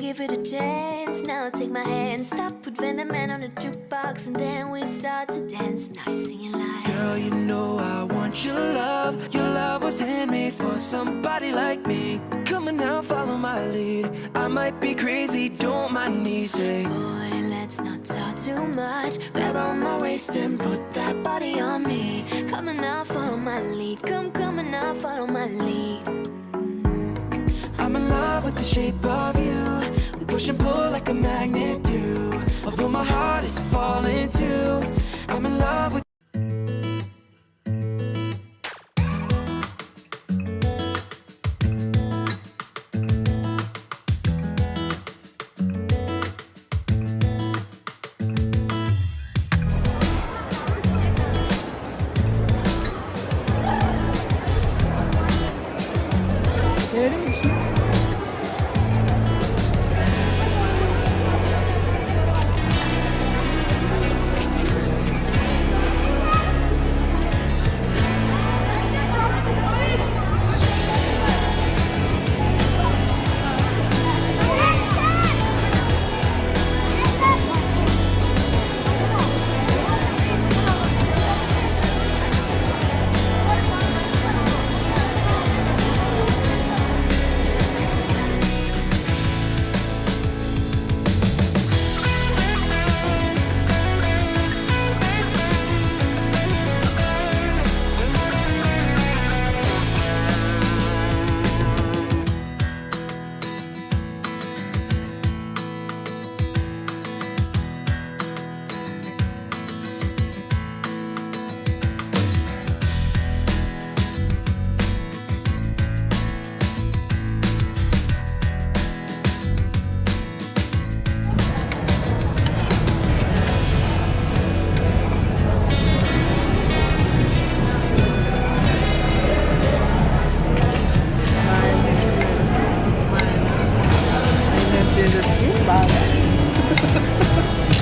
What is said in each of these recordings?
give it a chance. Now take my hand, stop, put Van the Man on the jukebox, and then we start to dance. Now you're singing like, girl, you know I want your love. Your love was handmade for somebody like me. Come on now, follow my lead. I might be crazy, don't mind me. Say, boy, let's not talk too much. Grab on my waist and put that body on me. Come on now, follow my lead. Come on now, follow my lead. I'm in love with the shape of you. We push and pull like a magnet do. Although my heart is falling too. I'm in love with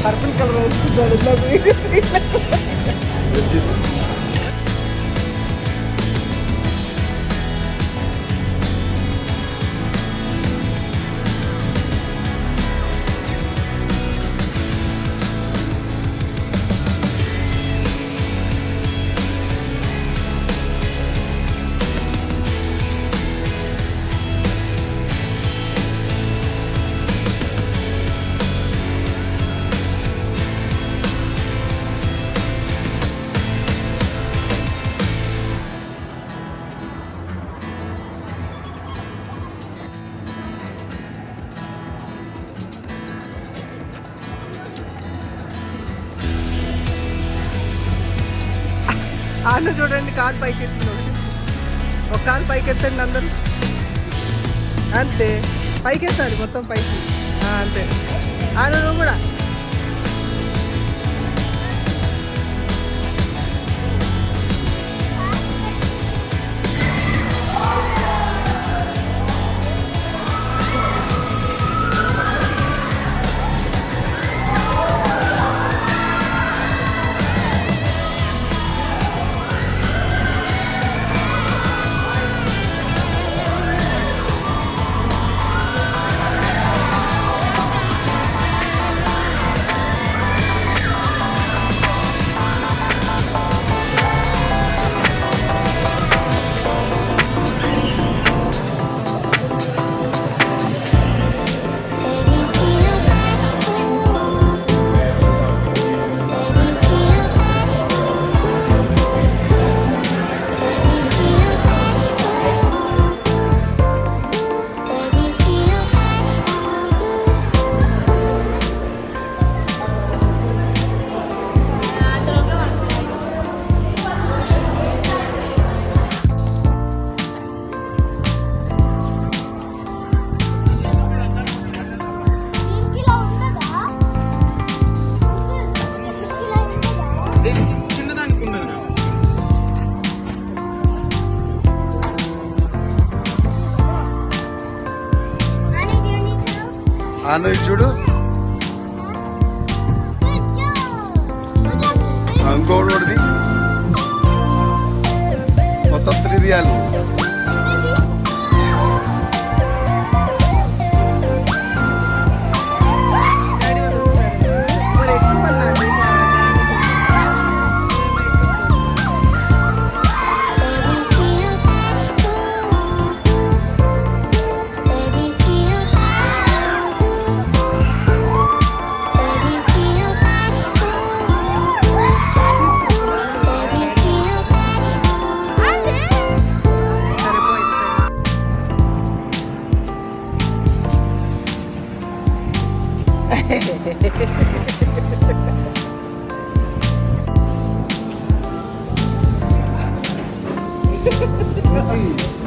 purple color ఆను చూడండి, కాలు పైకెత్తున్నాడు. ఒక కాలు పైకెత్తండి అందరూ. అంతే, పైకెత్తాలి మొత్తం పైకి. అంతే, ఆను నువ్వు కూడా. ఆను చూడు, ఇంకోటిది మొత్తం 3 తీయాలి. Messi.